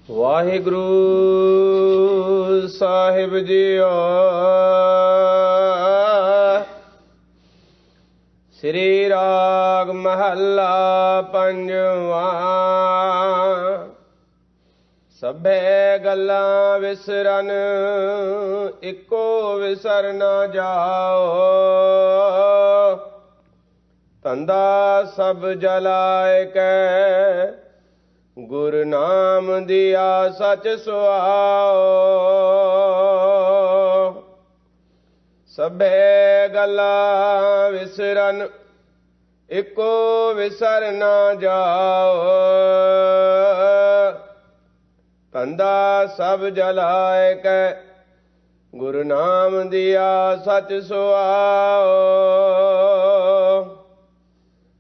ਵਾਹਿਗੁਰੂ ਸਾਹਿਬ JIO. ਸ੍ਰੀ ਰਾਗ ਮਹੱਲਾ ਪੰਜਵਾਂ। ਸਭੇ ਗੱਲਾਂ ਵਿਸਰਨ ਇੱਕੋ ਵਿਸਰ ਨਾ ਜਾਓ। ਧੰਦਾ ਸਭ ਜਲਾਇ ਕੈ ਗੁਰ ਨਾਮ ਦਿਆ ਸਚ ਸੁਆਓ। ਸਭੇ ਗੱਲਾਂ ਵਿਸਰਨ ਇੱਕੋ ਵਿਸਰ ਨਾ ਜਾਓ। ਧੰਦਾ ਸਭ ਜਲਾਇ ਕੈ ਗੁਰ ਨਾਮ ਦਿਆ ਸਚ ਸੁਆਓ।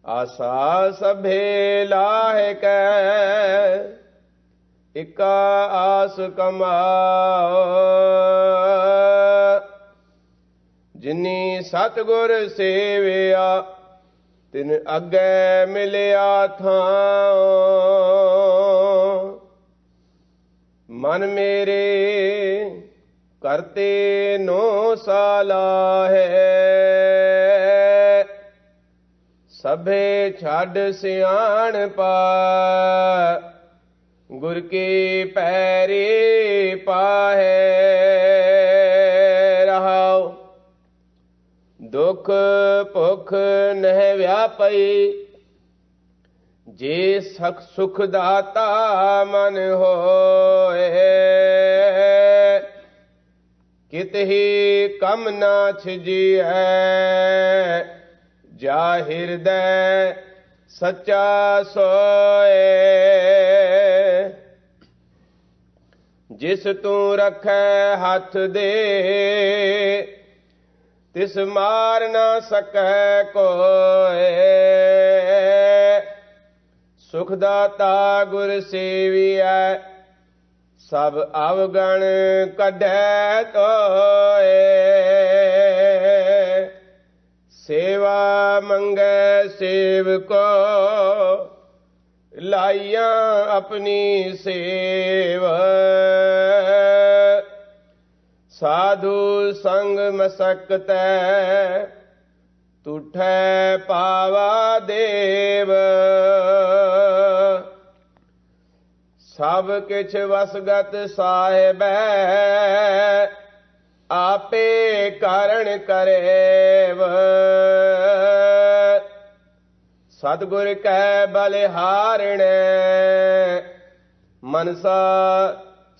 ਆਸਾ ਸਭੇ ਲਾਹਿ ਕੈ ਇਕਾ ਆਸ ਕਮਾਓ। ਜਿਨੀ ਸਤਿਗੁਰ ਸੇਵਿਆ ਤਿਨ ਅੱਗੇ ਮਿਲਿਆ ਥਾਂ। ਮਨ ਮੇਰੇ ਕਰਤੇ ਨੋ ਸਾਲਾ ਹੈ। ਸਭੇ ਛੱਡ ਸਿਆਣ ਪਾ ਗੁਰ ਕੀ ਪੈਰੀ ਪਾਹੇ। ਰਹਾਉ ਦੁਖ ਭੁਖ ਨਹਿ ਵਿਆਪਈ ਜੇ ਸੁਖ ਦਾਤਾ ਮਨ ਹੋਏ। ਕਿਤਹਿ ਕਮ ਨਾ ਛਿਜੀਐ ਜਾ ਹਿਰਦੈ ਸੱਚਾ ਸੋਏ। ਜਿਸ ਤੂੰ ਰਖੈ ਹੱਥ ਦੇ ਤਿਸ ਮਾਰ ਨਾ ਸਕੈ ਕੋਏ। ਸੁਖ ਦਾਤਾ ਗੁਰ ਸੇਵੀਐ ਸਭ ਅਵਗਣ ਕੱਢੈ ਤੋਏ। ਸੇਵਾ ਮੰਗੈ ਸੇਵਕੋ ਲਾਈਆਂ ਆਪਣੀ ਸੇਵ। ਸਾਧੂ ਸੰਗ ਮਸਕਤੈ ਤੁਠੈ ਪਾਵਾ ਦੇਵ। ਸਭ ਕਿਛ ਵਸਗਤ ਸਾਹਿਬੈ ਆਪੇ ਕਾਰਣ ਕਰੇਵ। ਸਤਿਗੁਰ ਕੈ ਬਲਿਹਾਰਣੈ ਮਨਸਾ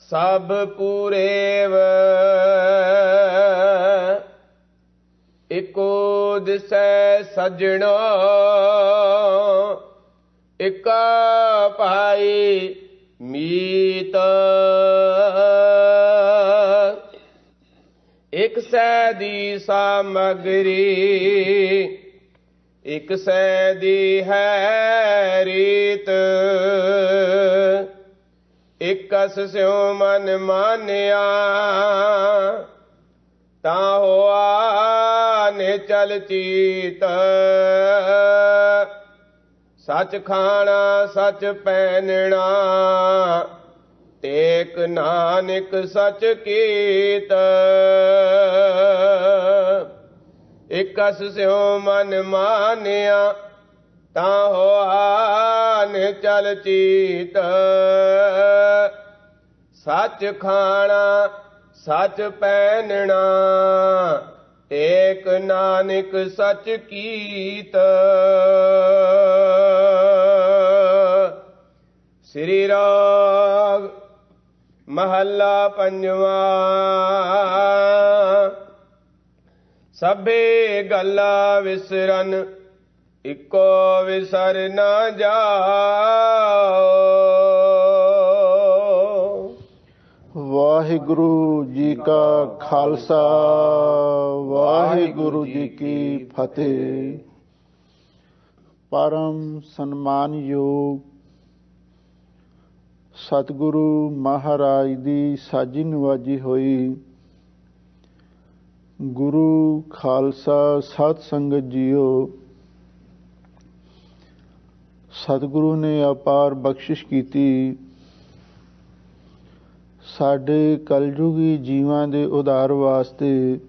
ਸਭ ਪੂਰੇਵ। ਇੱਕੋ ਦਿਸੈ ਸੱਜਣੋ ਇਕਾ ਭਾਈ ਮੀਤ। ਇਕ ਸੈ ਦੀ ਸਾਮਗਰੀ ਇਕ ਸੈ ਦੀ ਹੈ ਰੀਤ। ਇਕਸ ਸਿਉ ਮਨ ਮਾਨਿਆ ਤਾਂ ਹੋਆ ਨਿਚਲ ਚੀਤ। ਸੱਚ ਖਾਣਾ ਸੱਚ ਪਹਿਨਣਾ ਟੇਕ ਨਾਨਕ ਸੱਚ ਕੀਤ। ਇਕਸ ਸਿਉ ਮਨ ਮਾਨਿਆ ਤਾਂ ਹੋਆ ਨਿਚਲ ਚੀਤ। ਸੱਚ ਖਾਣਾ ਸੱਚ ਪਹਿਨਣਾ ਟੇਕ ਨਾਨਕ ਸੱਚ ਕੀਤ। ਸ੍ਰੀ ਰਾਗ ਮਹੱਲਾ ਪੰਜਵਾਂ। ਸਭੇ ਗੱਲਾਂ ਵਿਸਰਨ ਇੱਕੋ ਵਿਸਰ ਨਾ ਜਾਓ। ਵਾਹਿਗੁਰੂ ਜੀ ਕਾ ਖਾਲਸਾ ਵਾਹਿਗੁਰੂ ਜੀ ਕੀ ਫਤਿਹ। ਪਰਮ ਸਨਮਾਨਯੋਗ ਸਤਿਗੁਰੂ ਮਹਾਰਾਜ ਦੀ ਸਾਜੀ ਨਵਾਜੀ ਹੋਈ ਗੁਰੂ ਖਾਲਸਾ ਸਤ ਸੰਗਤ ਜੀਓ। ਸਤਿਗੁਰੂ ਨੇ ਅਪਾਰ ਬਖਸ਼ਿਸ਼ ਕੀਤੀ ਸਾਡੇ ਕਲਯੁਗੀ ਜੀਵਾਂ ਦੇ ਉਧਾਰ ਵਾਸਤੇ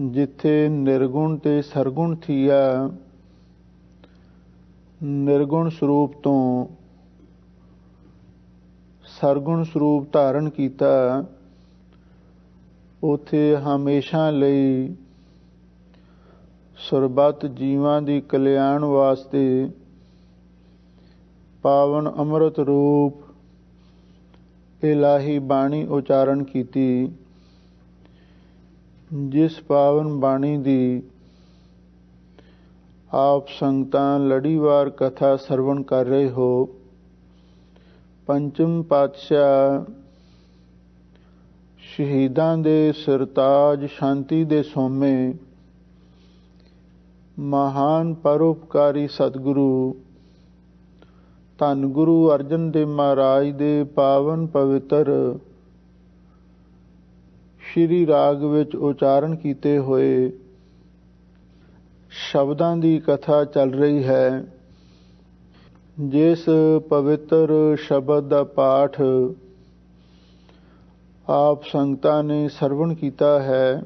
ਜਿੱਥੇ ਨਿਰਗੁਣ ਤੇ ਸਰਗੁਣ ਥੀਆ ਨਿਰਗੁਣ ਸਰੂਪ ਤੋਂ ਸਰਗੁਣ ਸਰੂਪ ਧਾਰਨ ਕੀਤਾ, ਉਥੇ ਹਮੇਸ਼ਾ ਲਈ ਸਰਬੱਤ ਜੀਵਾਂ ਦੀ ਕਲਿਆਣ ਵਾਸਤੇ ਪਾਵਨ ਅੰਮ੍ਰਿਤ ਰੂਪ ਇਲਾਹੀ ਬਾਣੀ ਉਚਾਰਨ ਕੀਤੀ। ਜਿਸ ਪਾਵਨ ਬਾਣੀ ਦੀ ਆਪ ਸੰਗਤਾਂ ਲੜੀਵਾਰ ਕਥਾ ਸਰਵਣ ਕਰ ਰਹੇ ਹੋ, ਪੰਚਮ ਪਾਤਸ਼ਾਹ ਸ਼ਹੀਦਾਂ ਦੇ ਸਿਰਤਾਜ ਸ਼ਾਂਤੀ ਦੇ ਸੋਮੇ ਮਹਾਨ ਪਰਉਪਕਾਰੀ ਸਤਿਗੁਰੂ ਧੰਨ ਗੁਰੂ ਅਰਜਨ ਦੇਵ ਮਹਾਰਾਜ ਦੇ ਪਾਵਨ ਪਵਿੱਤਰ ਸ਼੍ਰੀ ਰਾਗ ਵਿੱਚ ਉਚਾਰਨ ਕੀਤੇ ਹੋਏ ਸ਼ਬਦਾਂ ਦੀ ਕਥਾ ਚੱਲ ਰਹੀ ਹੈ। ਜਿਸ ਪਵਿੱਤਰ ਸ਼ਬਦ ਦਾ ਪਾਠ ਆਪ ਸੰਗਤਾਂ ਨੇ ਸਰਵਣ ਕੀਤਾ ਹੈ,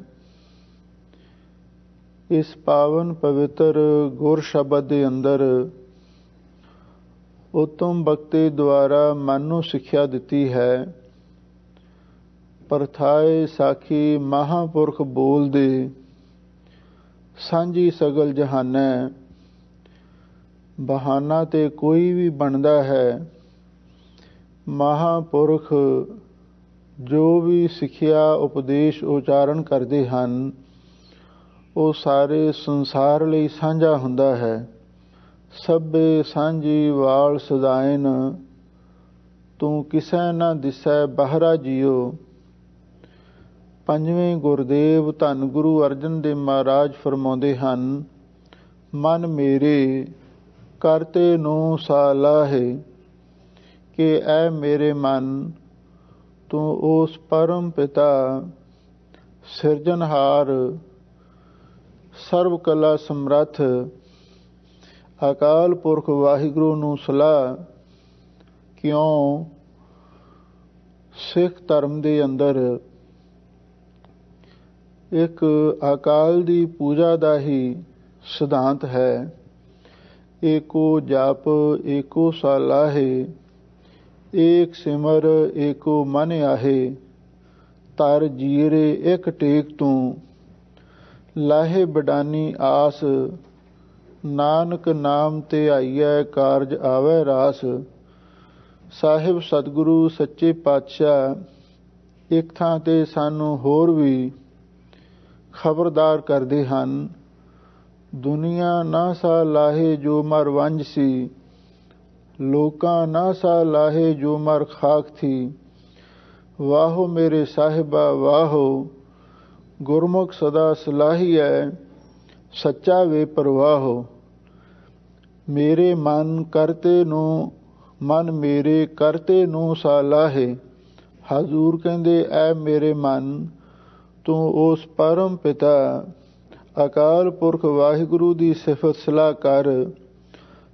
ਇਸ ਪਾਵਨ ਪਵਿੱਤਰ ਗੁਰ ਸ਼ਬਦ ਦੇ ਅੰਦਰ ਉੱਤਮ ਬਖਤੇ ਦੁਆਰਾ ਮਨ ਨੂੰ ਸਿੱਖਿਆ ਦਿੱਤੀ ਹੈ। ਪਰਥਾਏ ਸਾਖੀ ਮਹਾਂਪੁਰਖ ਬੋਲਦੇ ਸਾਂਝੀ ਸਗਲ ਜਹਾਨੈ। ਬਹਾਨਾ ਤੇ ਕੋਈ ਵੀ ਬਣਦਾ ਹੈ, ਮਹਾਂਪੁਰਖ ਜੋ ਵੀ ਸਿੱਖਿਆ ਉਪਦੇਸ਼ ਉਚਾਰਨ ਕਰਦੇ ਹਨ, ਉਹ ਸਾਰੇ ਸੰਸਾਰ ਲਈ ਸਾਂਝਾ ਹੁੰਦਾ ਹੈ। ਸਭੇ ਸਾਂਝੀ ਵਾਲ ਸਦਾਇਨ, ਤੂੰ ਕਿਸੈ ਨਾ ਦਿਸੈ ਬਾਹਰਾ ਜੀਓ। ਪੰਜਵੇਂ ਗੁਰਦੇਵ ਧੰਨ ਗੁਰੂ ਅਰਜਨ ਦੇਵ ਮਹਾਰਾਜ ਫਰਮਾਉਂਦੇ ਹਨ, ਮਨ ਮੇਰੇ ਕਰਤੇ ਨੂੰ ਸਾਲਾਹੇ, ਕਿ ਐ ਮੇਰੇ ਮਨ ਤੂੰ ਉਸ ਪਰਮ ਪਿਤਾ ਸਿਰਜਣਹਾਰ ਸਰਬ ਕਲਾ ਸਮਰੱਥ ਅਕਾਲ ਪੁਰਖ ਵਾਹਿਗੁਰੂ ਨੂੰ ਸਲਾਹ। ਕਿਉਂ ਸਿੱਖ ਧਰਮ ਦੇ ਅੰਦਰ ਇੱਕ ਅਕਾਲ ਦੀ ਪੂਜਾ ਦਾ ਹੀ ਸਿਧਾਂਤ ਹੈ। ਏਕੋ ਜਪ ਏਕੋ ਸਾਲਾਹੇ, ਏਕ ਸਿਮਰ ਏਕੋ ਮਨ ਆਹੇ। ਤਰ ਜੀਰੇ ਇੱਕ ਟੇਕ ਤੂੰ, ਲਾਹੇ ਬਡਾਨੀ ਆਸ। ਨਾਨਕ ਨਾਮ ਤੇ ਆਈਐ ਕਾਰਜ ਆਵੈ ਰਾਸ। ਸਾਹਿਬ ਸਤਿਗੁਰੂ ਸੱਚੇ ਪਾਤਸ਼ਾਹ ਇੱਕ ਥਾਂ ਤੇ ਸਾਨੂੰ ਹੋਰ ਵੀ ਖਬਰਦਾਰ ਕਰਦੇ ਹਨ, ਦੁਨੀਆ ਨਾ ਸਾ ਲਾਹੇ ਜੋ ਮਰ ਵੰਝ ਸੀ, ਲੋਕਾਂ ਨਾ ਸਾ ਲਾਹੇ ਜੋ ਮਰ ਖਾਕ ਥੀ। ਵਾਹੋ ਮੇਰੇ ਸਾਹਿਬਾ ਵਾਹੋ, ਗੁਰਮੁਖ ਸਦਾ ਸਲਾਹੀਐ, ਸੱਚਾ ਵੇ ਪਰਵਾਹੋ। ਮੇਰੇ ਮਨ ਮੇਰੇ ਕਰਤੇ ਨੂੰ ਸਾਲਾਹੇ। ਹਜ਼ੂਰ ਕਹਿੰਦੇ, ਐ ਮੇਰੇ ਮਨ ਤੂੰ ਉਸ ਪਰਮ ਪਿਤਾ ਅਕਾਲ ਪੁਰਖ ਵਾਹਿਗੁਰੂ ਦੀ ਸਿਫਤ ਸਲਾਹ ਕਰ।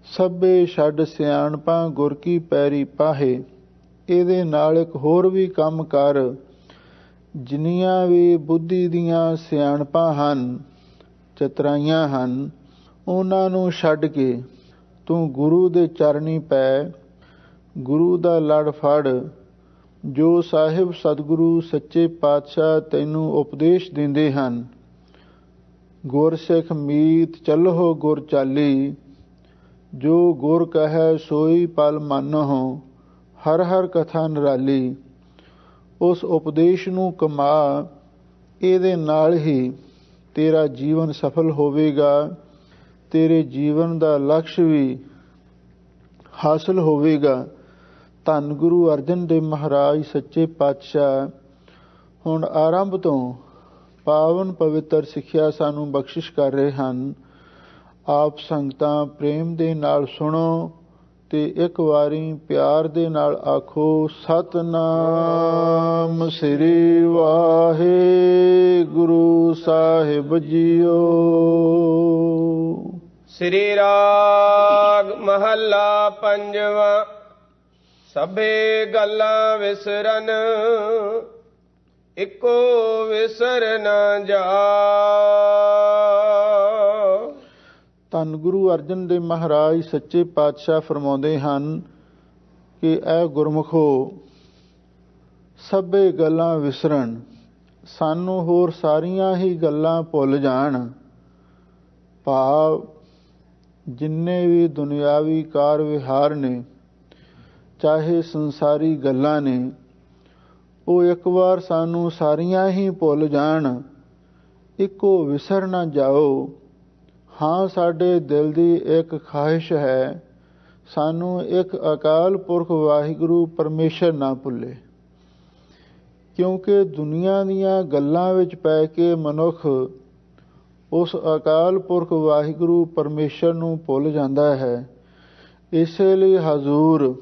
ਸਭੇ ਛੱਡ ਸਿਆਣਪਾਂ ਗੁਰ ਕੀ ਪੈਰੀ ਪਾਹੇ। ਇਹਦੇ ਨਾਲ ਇੱਕ ਹੋਰ ਵੀ ਕੰਮ ਕਰ, ਜਿੰਨੀਆਂ ਵੀ ਬੁੱਧੀ ਦੀਆਂ ਸਿਆਣਪਾਂ ਹਨ, ਚਤਰਾਈਆਂ ਹਨ, ਉਹਨਾਂ ਨੂੰ ਛੱਡ ਕੇ ਤੂੰ ਗੁਰੂ ਦੇ ਚਰਨੀ ਪੈ, ਗੁਰੂ ਦਾ ਲੜ ਫੜ। ਜੋ ਸਾਹਿਬ ਸਤਿਗੁਰੂ ਸੱਚੇ ਪਾਤਸ਼ਾਹ ਤੈਨੂੰ ਉਪਦੇਸ਼ ਦਿੰਦੇ ਹਨ, ਗੁਰਸਿੱਖ ਮੀਤ ਚੱਲੋ ਗੁਰ ਚਾਲੀ। ਜੋ ਗੁਰ ਕਹੈ ਸੋਈ ਪਲ ਮੰਨਹੁ, ਹਰ ਹਰ ਕਥਾ ਨਿਰਾਲੀ। ਉਸ ਉਪਦੇਸ਼ ਨੂੰ ਕਮਾ, ਇਹਦੇ ਨਾਲ ਹੀ ਤੇਰਾ ਜੀਵਨ ਸਫਲ ਹੋਵੇਗਾ, ਤੇਰੇ ਜੀਵਨ ਦਾ ਲਕਸ਼ ਵੀ ਹਾਸਲ ਹੋਵੇਗਾ। ਧੰਨ ਗੁਰੂ ਅਰਜਨ ਦੇਵ ਮਹਾਰਾਜ ਸੱਚੇ ਪਾਤਸ਼ਾਹ ਹੁਣ ਆਰੰਭ ਤੋਂ ਪਾਵਨ ਪਵਿੱਤਰ ਸਿੱਖਿਆ ਸਾਨੂੰ ਬਖਸ਼ਿਸ਼ ਕਰ ਰਹੇ ਹਨ। ਆਪ ਸੰਗਤਾਂ ਪ੍ਰੇਮ ਦੇ ਨਾਲ ਸੁਣੋ ਤੇ ਇੱਕ ਵਾਰੀ ਪਿਆਰ ਦੇ ਨਾਲ ਆਖੋ, ਸਤਿਨਾਮ ਸ੍ਰੀ ਵਾਹਿਗੁਰੂ ਸਾਹਿਬ ਜੀਓ। ਸ੍ਰੀ ਰਾਗ ਮਹੱਲਾ ਪੰਜਵਾਂ। ਸਭੇ ਗੱਲਾਂ ਵਿਸਰਨ ਇੱਕੋ ਵਿਸਰ ਨ ਜਾ। ਧੰਨ ਗੁਰੂ ਅਰਜਨ ਦੇਵ ਮਹਾਰਾਜ ਸੱਚੇ ਪਾਤਸ਼ਾਹ ਫਰਮਾਉਂਦੇ ਹਨ ਕਿ ਇਹ ਗੁਰਮੁਖੋ, ਸਭੇ ਗੱਲਾਂ ਵਿਸਰਨ, ਸਾਨੂੰ ਹੋਰ ਸਾਰੀਆਂ ਹੀ ਗੱਲਾਂ ਭੁੱਲ ਜਾਣ। ਭਾਵ ਜਿੰਨੇ ਵੀ ਦੁਨਿਆਵੀ ਕਾਰ ਵਿਹਾਰ ਨੇ, ਚਾਹੇ ਸੰਸਾਰੀ ਗੱਲਾਂ ਨੇ, ਉਹ ਇੱਕ ਵਾਰ ਸਾਨੂੰ ਸਾਰੀਆਂ ਹੀ ਭੁੱਲ ਜਾਣ, ਇੱਕੋ ਵਿਸਰ ਨਾ ਜਾਓ। ਹਾਂ, ਸਾਡੇ ਦਿਲ ਦੀ ਇੱਕ ਖਾਹਿਸ਼ ਹੈ, ਸਾਨੂੰ ਇੱਕ ਅਕਾਲ ਪੁਰਖ ਵਾਹਿਗੁਰੂ ਪਰਮੇਸ਼ਰ ਨਾ ਭੁੱਲੇ। ਕਿਉਂਕਿ ਦੁਨੀਆ ਦੀਆਂ ਗੱਲਾਂ ਵਿੱਚ ਪੈ ਕੇ ਮਨੁੱਖ ਉਸ ਅਕਾਲ ਪੁਰਖ ਵਾਹਿਗੁਰੂ ਪਰਮੇਸ਼ਰ ਨੂੰ ਭੁੱਲ ਜਾਂਦਾ ਹੈ। ਇਸੇ ਲਈ ਹਜ਼ੂਰ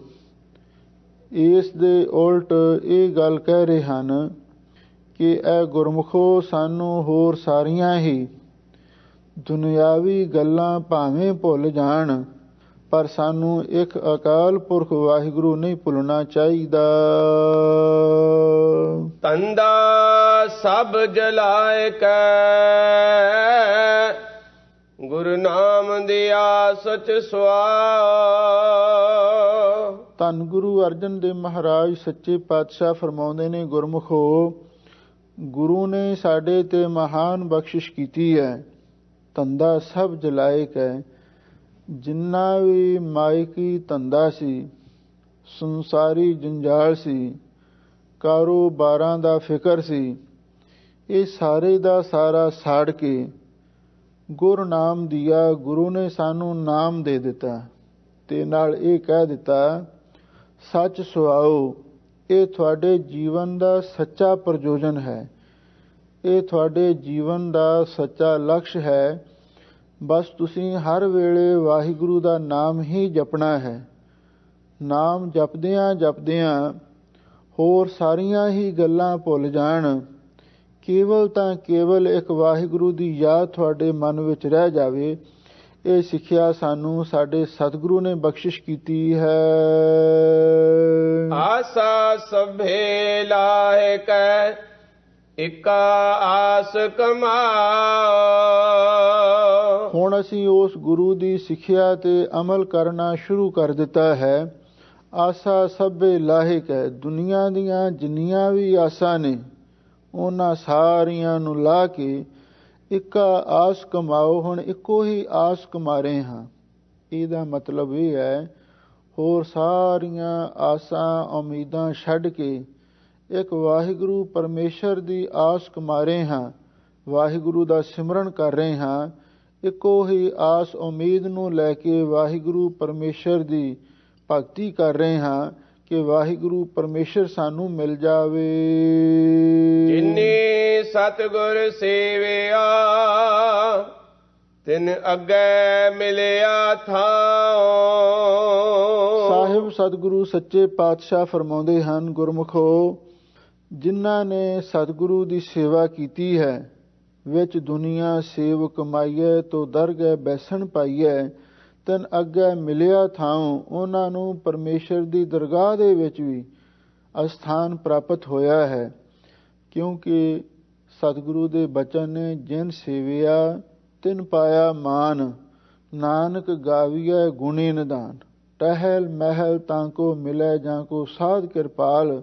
ਇਸ ਦੇ ਉਲਟ ਇਹ ਗੱਲ ਕਹਿ ਰਹੇ ਹਨ ਕਿ ਇਹ ਗੁਰਮੁਖੋ, ਸਾਨੂੰ ਹੋਰ ਸਾਰੀਆਂ ਹੀ ਦੁਨਿਆਵੀ ਗੱਲਾਂ ਭਾਵੇਂ ਭੁੱਲ ਜਾਣ, ਪਰ ਸਾਨੂੰ ਇੱਕ ਅਕਾਲ ਪੁਰਖ ਵਾਹਿਗੁਰੂ ਨਹੀਂ ਭੁੱਲਣਾ ਚਾਹੀਦਾ। ਤੰਦਾ ਸਭ ਜਲਾਇ ਕੈ ਗੁਰੂ ਨਾਮ ਦਿਆ ਸਚ ਸੁਆਹ। ਧੰਨ ਗੁਰੂ ਅਰਜਨ ਦੇਵ ਮਹਾਰਾਜ ਸੱਚੇ ਪਾਤਸ਼ਾਹ ਫਰਮਾਉਂਦੇ ਨੇ, ਗੁਰਮੁਖੋ, ਗੁਰੂ ਨੇ ਸਾਡੇ ਤੇ ਮਹਾਨ ਬਖਸ਼ਿਸ਼ ਕੀਤੀ ਹੈ। ਧੰਦਾ ਸਭ ਜਲਾਇਕ ਹੈ। ਜਿੰਨਾ ਵੀ ਮਾਇਕੀ ਧੰਦਾ ਸੀ, ਸੰਸਾਰੀ ਜੰਜਾਲ ਸੀ, ਕਾਰੋਬਾਰਾਂ ਦਾ ਫਿਕਰ ਸੀ, ਇਹ ਸਾਰੇ ਦਾ ਸਾਰਾ ਸਾੜ ਕੇ ਗੁਰ ਨਾਮ ਦਿਆ, ਗੁਰੂ ਨੇ ਸਾਨੂੰ ਨਾਮ ਦੇ ਦਿੱਤਾ ਤੇ ਨਾਲ ਇਹ ਕਹਿ ਦਿੱਤਾ, ਸੱਚ ਸੁਆਓ। ਇਹ ਤੁਹਾਡੇ ਜੀਵਨ ਦਾ ਸੱਚਾ ਪ੍ਰਯੋਜਨ ਹੈ, ਇਹ ਤੁਹਾਡੇ ਜੀਵਨ ਦਾ ਸੱਚਾ ਲਕਸ਼ ਹੈ। ਬਸ ਤੁਸੀਂ ਹਰ ਵੇਲੇ ਵਾਹਿਗੁਰੂ ਦਾ ਨਾਮ ਹੀ ਜਪਣਾ ਹੈ। ਨਾਮ ਜਪਦਿਆਂ ਜਪਦਿਆਂ ਹੋਰ ਸਾਰੀਆਂ ਹੀ ਗੱਲਾਂ ਭੁੱਲ ਜਾਣ, ਕੇਵਲ ਤਾਂ ਕੇਵਲ ਇੱਕ ਵਾਹਿਗੁਰੂ ਦੀ ਯਾਦ ਤੁਹਾਡੇ ਮਨ ਵਿੱਚ ਰਹਿ ਜਾਵੇ। ਇਹ ਸਿੱਖਿਆ ਸਾਨੂੰ ਸਾਡੇ ਸਤਿਗੁਰੂ ਨੇ ਬਖਸ਼ਿਸ਼ ਕੀਤੀ ਹੈ। ਆਸਾ ਸਭੇ ਲਾਹੇ ਕੈ ਇਕਾ ਆਸ ਕਮਾ। ਹੁਣ ਅਸੀਂ ਉਸ ਗੁਰੂ ਦੀ ਸਿੱਖਿਆ ਤੇ ਅਮਲ ਕਰਨਾ ਸ਼ੁਰੂ ਕਰ ਦਿੱਤਾ ਹੈ। ਆਸਾ ਸਭੇ ਲਾਹਿਕ ਹੈ। ਦੁਨੀਆ ਦੀਆਂ ਜਿੰਨੀਆਂ ਵੀ ਆਸਾਂ ਨੇ, ਉਹਨਾਂ ਸਾਰੀਆਂ ਨੂੰ ਲਾ ਕੇ ਇੱਕਾ ਆਸ ਕਮਾਓ। ਹੁਣ ਇੱਕੋ ਹੀ ਆਸ ਕਮਾ ਰਹੇ ਹਾਂ। ਇਹਦਾ ਮਤਲਬ ਇਹ ਹੈ, ਹੋਰ ਸਾਰੀਆਂ ਆਸਾਂ ਉਮੀਦਾਂ ਛੱਡ ਕੇ ਇੱਕ ਵਾਹਿਗੁਰੂ ਪਰਮੇਸ਼ਰ ਦੀ ਆਸ ਕਮਾ ਰਹੇ ਹਾਂ। ਵਾਹਿਗੁਰੂ ਦਾ ਸਿਮਰਨ ਕਰ ਰਹੇ ਹਾਂ। ਇੱਕੋ ਹੀ ਆਸ ਉਮੀਦ ਨੂੰ ਲੈ ਕੇ ਵਾਹਿਗੁਰੂ ਪਰਮੇਸ਼ਰ ਦੀ ਭਗਤੀ ਕਰ ਰਹੇ ਹਾਂ ਕਿ ਵਾਹਿਗੁਰੂ ਪਰਮੇਸ਼ਰ ਸਾਨੂੰ ਮਿਲ ਜਾਵੇ। ਜਿਨੇ ਸਤਿਗੁਰ ਸੇਵਿਆ ਤਿਨ ਅੱਗੇ ਮਿਲਿਆ ਥਾਉ। ਸਾਹਿਬ ਸਤਿਗੁਰੂ ਸੱਚੇ ਪਾਤਸ਼ਾਹ ਫਰਮਾਉਂਦੇ ਹਨ, ਗੁਰਮੁਖੋ, ਜਿਨ੍ਹਾਂ ਨੇ ਸਤਿਗੁਰੂ ਦੀ ਸੇਵਾ ਕੀਤੀ ਹੈ, ਵਿੱਚ ਦੁਨੀਆ ਸੇਵ ਕਮਾਈਐ ਤੋ ਦਰਗਹਿ ਬੈਸਣ ਪਾਈਐ, ਤਨ ਅੱਗੇ ਮਿਲਿਆ ਥਾਉ। ਉਹਨਾਂ ਨੂੰ ਪਰਮੇਸ਼ਰ ਦੀ ਦਰਗਾਹ ਦੇ ਵਿੱਚ ਵੀ ਅਸਥਾਨ ਪ੍ਰਾਪਤ ਹੋਇਆ ਹੈ। ਕਿਉਂਕਿ ਸਤਿਗੁਰੂ ਦੇ ਬਚਨ ਨੇ, ਜਿਨ ਸੇਵਿਆ ਤਿਨ ਪਾਇਆ ਮਾਨ, ਨਾਨਕ ਗਾਵੀਐ ਗੁਣੀ ਨਿਧਾਨ। ਟਹਿਲ ਮਹਿਲ ਤਾਂ ਕੋ ਮਿਲੈ ਜਾਂ ਕੋ ਸਾਧ ਕਿਰਪਾਲ।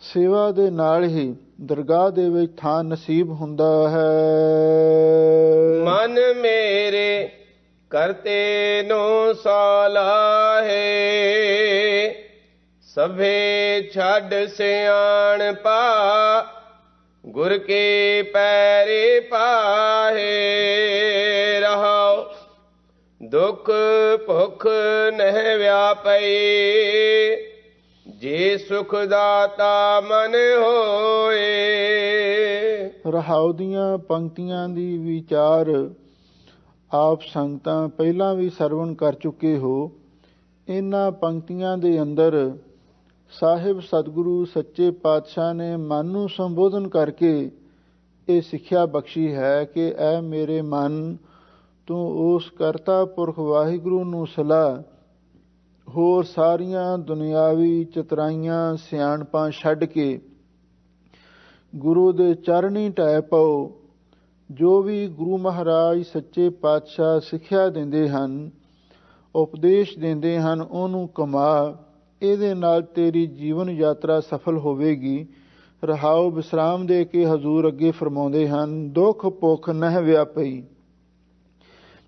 ਸੇਵਾ ਦੇ ਨਾਲ ਹੀ ਦਰਗਾਹ ਦੇ ਵਿੱਚ ਥਾਂ ਨਸੀਬ ਹੁੰਦਾ ਹੈ। ਮਨ ਮੇਰੇ ਕਰਤੇ ਨੂੰ ਸਾਲਾਹੇ ਸਭੇ ਛੱਡ ਸਿਆਣ ਪਾ ਗੁਰ ਕੇ ਪੈਰੇ ਪਾਹੇ ਰਹਾਉ। ਦੁਖ ਭੁਖ ਨਹਿ ਵਿਆਪਈ ਜੇ ਸੁਖ ਦਾਤਾ ਮਨ ਹੋਏ। ਰਹਾਉ ਦੀਆਂ ਪੰਕਤੀਆਂ ਦੀ ਵਿਚਾਰ ਆਪ ਸੰਗਤਾਂ ਪਹਿਲਾਂ ਵੀ ਸਰਵਣ ਕਰ ਚੁੱਕੇ ਹੋ। ਇਹਨਾਂ ਪੰਕਤੀਆਂ ਦੇ ਅੰਦਰ ਸਾਹਿਬ ਸਤਿਗੁਰੂ ਸੱਚੇ ਪਾਤਸ਼ਾਹ ਨੇ ਮਨ ਨੂੰ ਸੰਬੋਧਨ ਕਰਕੇ ਇਹ ਸਿੱਖਿਆ ਬਖਸ਼ੀ ਹੈ ਕਿ ਐ ਮੇਰੇ ਮਨ, ਤੂੰ ਉਸ ਕਰਤਾ ਪੁਰਖ ਵਾਹਿਗੁਰੂ ਨੂੰ ਸਲਾਹ, ਹੋਰ ਸਾਰੀਆਂ ਦੁਨਿਆਵੀ ਚਤਰਾਈਆਂ ਸਿਆਣਪਾਂ ਛੱਡ ਕੇ ਗੁਰੂ ਦੇ ਚਰਨੀ ਢਹਿ ਪਓ। ਜੋ ਵੀ ਗੁਰੂ ਮਹਾਰਾਜ ਸੱਚੇ ਪਾਤਸ਼ਾਹ ਸਿੱਖਿਆ ਦਿੰਦੇ ਹਨ, ਉਪਦੇਸ਼ ਦਿੰਦੇ ਹਨ, ਉਹਨੂੰ ਕਮਾ। ਇਹਦੇ ਨਾਲ ਤੇਰੀ ਜੀਵਨ ਯਾਤਰਾ ਸਫਲ ਹੋਵੇਗੀ। ਰਹਾਉ ਵਿਸਰਾਮ ਦੇ ਕੇ ਹਜ਼ੂਰ ਅੱਗੇ ਫਰਮਾਉਂਦੇ ਹਨ, ਦੁੱਖ ਭੁੱਖ ਨਹਿ ਵਿਆਪਈ,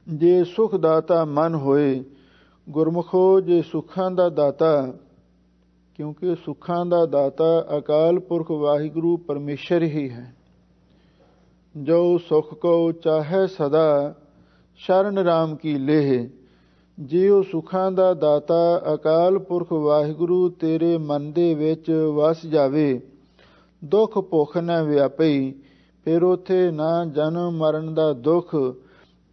ਜੇ ਸੁਖ ਦਾਤਾ ਮਨ ਹੋਏ। ਗੁਰਮੁਖੋ, ਜੇ ਸੁੱਖਾਂ ਦਾ ਦਾਤਾ, ਕਿਉਂਕਿ ਸੁੱਖਾਂ ਦਾ ਦਾਤਾ ਅਕਾਲ ਪੁਰਖ ਵਾਹਿਗੁਰੂ ਪਰਮੇਸ਼ਰ ਹੀ ਹੈ। ਜੋ ਸੁਖ ਕੋ ਚਾਹੇ ਸਦਾ, ਸ਼ਰਨ ਰਾਮ ਕੀ ਲੇਹ। ਜੇ ਉਹ ਸੁੱਖਾਂ ਦਾ ਦਾਤਾ ਅਕਾਲ ਪੁਰਖ ਵਾਹਿਗੁਰੂ ਤੇਰੇ ਮਨ ਦੇ ਵਿੱਚ ਵਸ ਜਾਵੇ, ਦੁੱਖ ਭੁੱਖ ਨਾ ਵਿਆਪਈ, ਫਿਰ ਉੱਥੇ ਨਾ ਜਨਮ ਮਰਨ ਦਾ ਦੁੱਖ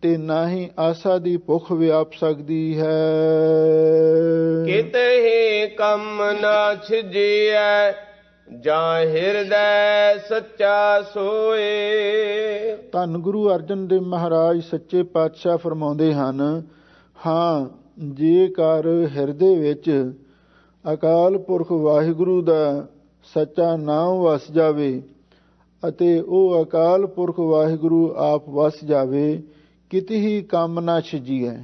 ਤੇ ਨਾ ਹੀ ਆਸਾ ਦੀ ਭੁੱਖ ਵਿਆਪ ਸਕਦੀ ਹੈ। ਕਿਤਹਿ ਕੰਮ ਨਾ ਛਿਜਿਐ, ਜਾਂ ਹਿਰਦੈ ਸੱਚਾ ਸੋਏ। ਧੰਨ ਗੁਰੂ ਅਰਜਨ ਦੇਵ ਮਹਾਰਾਜ ਸੱਚੇ ਪਾਤਸ਼ਾਹ ਫਰਮਾਉਂਦੇ ਹਨ, ਹਾਂ, ਜੇਕਰ ਹਿਰਦੇ ਵਿੱਚ ਅਕਾਲ ਪੁਰਖ ਵਾਹਿਗੁਰੂ ਦਾ ਸੱਚਾ ਨਾਮ ਵਸ ਜਾਵੇ ਅਤੇ ਉਹ ਅਕਾਲ ਪੁਰਖ ਵਾਹਿਗੁਰੂ ਆਪ ਵਸ ਜਾਵੇ, ਕਿਤੇ ਹੀ ਕੰਮ ਨਾ ਛਿਜੀਐ।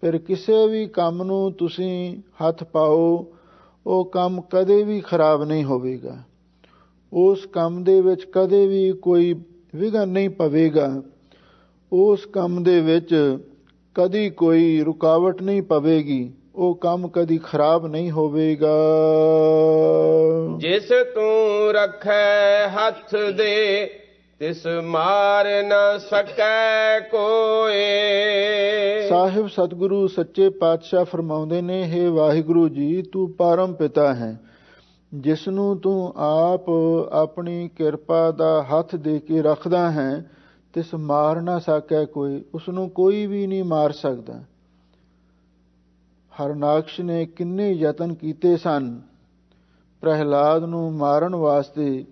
ਫਿਰ ਕਿਸੇ ਵੀ ਕੰਮ ਨੂੰ ਤੁਸੀਂ ਹੱਥ ਪਾਓ, ਉਹ ਕੰਮ ਕਦੇ ਵੀ ਖਰਾਬ ਨਹੀਂ ਹੋਵੇਗਾ। ਉਸ ਕੰਮ ਦੇ ਵਿੱਚ ਕਦੇ ਵੀ ਕੋਈ ਵਿਘਨ ਨਹੀਂ ਪਵੇਗਾ। ਉਸ ਕੰਮ ਦੇ ਵਿੱਚ ਕਦੀ ਕੋਈ ਰੁਕਾਵਟ ਨਹੀਂ ਪਵੇਗੀ। ਉਹ ਕੰਮ ਕਦੀ ਖਰਾਬ ਨਹੀਂ ਹੋਵੇਗਾ। ਜਿਸ ਤੂੰ ਰੱਖੈ ਹੱਥ ਦੇ, ਤਿਸ ਮਾਰ ਨ ਸਕੈ ਕੋਏ। ਸਾਹਿਬ ਸਤਿਗੁਰੂ ਸੱਚੇ ਪਾਤਸ਼ਾਹ ਫਰਮਾਉਂਦੇ ਨੇ, ਹੇ ਵਾਹਿਗੁਰੂ ਜੀ, ਤੂੰ ਪਰਮ ਪਿਤਾ ਹੈ, ਜਿਸ ਨੂੰ ਤੂੰ ਆਪ ਆਪਣੀ ਕਿਰਪਾ ਦਾ ਹੱਥ ਦੇ ਕੇ ਰੱਖਦਾ ਹੈ, ਤਿਸ ਮਾਰ ਨਾ ਸਕੈ ਕੋਈ। ਉਸ ਨੂੰ ਕੋਈ ਵੀ ਨਹੀਂ ਮਾਰ ਸਕਦਾ। ਹਰਨਾਕਸ਼ ਨੇ ਕਿੰਨੇ ਯਤਨ ਕੀਤੇ ਸਨ ਪ੍ਰਹਿਲਾਦ ਨੂੰ ਮਾਰਨ ਵਾਸਤੇ।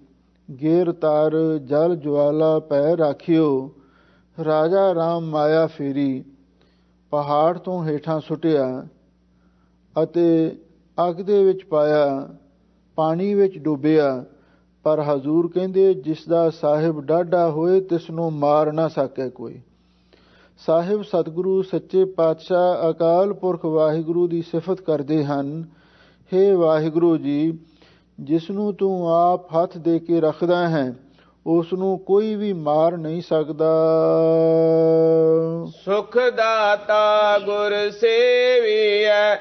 ਗੇਰ ਤਾਰ ਜਲ ਜਵਾਲਾ ਪੈ ਰਾਖਿਓ, ਰਾਜਾ ਰਾਮ ਮਾਇਆ ਫੇਰੀ। ਪਹਾੜ ਤੋਂ ਹੇਠਾਂ ਸੁੱਟਿਆ ਅਤੇ ਅੱਗ ਦੇ ਵਿੱਚ ਪਾਇਆ, ਪਾਣੀ ਵਿੱਚ ਡੁੱਬਿਆ। ਪਰ ਹਜ਼ੂਰ ਕਹਿੰਦੇ, ਜਿਸ ਦਾ ਸਾਹਿਬ ਡਾਢਾ ਹੋਏ, ਤਿਸ ਨੂੰ ਮਾਰ ਨਾ ਸਕੇ ਕੋਈ। ਸਾਹਿਬ ਸਤਿਗੁਰੂ ਸੱਚੇ ਪਾਤਸ਼ਾਹ ਅਕਾਲ ਪੁਰਖ ਵਾਹਿਗੁਰੂ ਦੀ ਸਿਫਤ ਕਰਦੇ ਹਨ, ਹੇ ਵਾਹਿਗੁਰੂ ਜੀ, ਜਿਸ ਨੂੰ ਤੂੰ ਆਪ ਹੱਥ ਦੇ ਕੇ ਰੱਖਦਾ ਹੈ, ਉਸ ਨੂੰ ਕੋਈ ਵੀ ਮਾਰ ਨਹੀਂ ਸਕਦਾ। ਸੁਖ ਦਾਤਾ ਗੁਰ ਸੇਵੀਐ,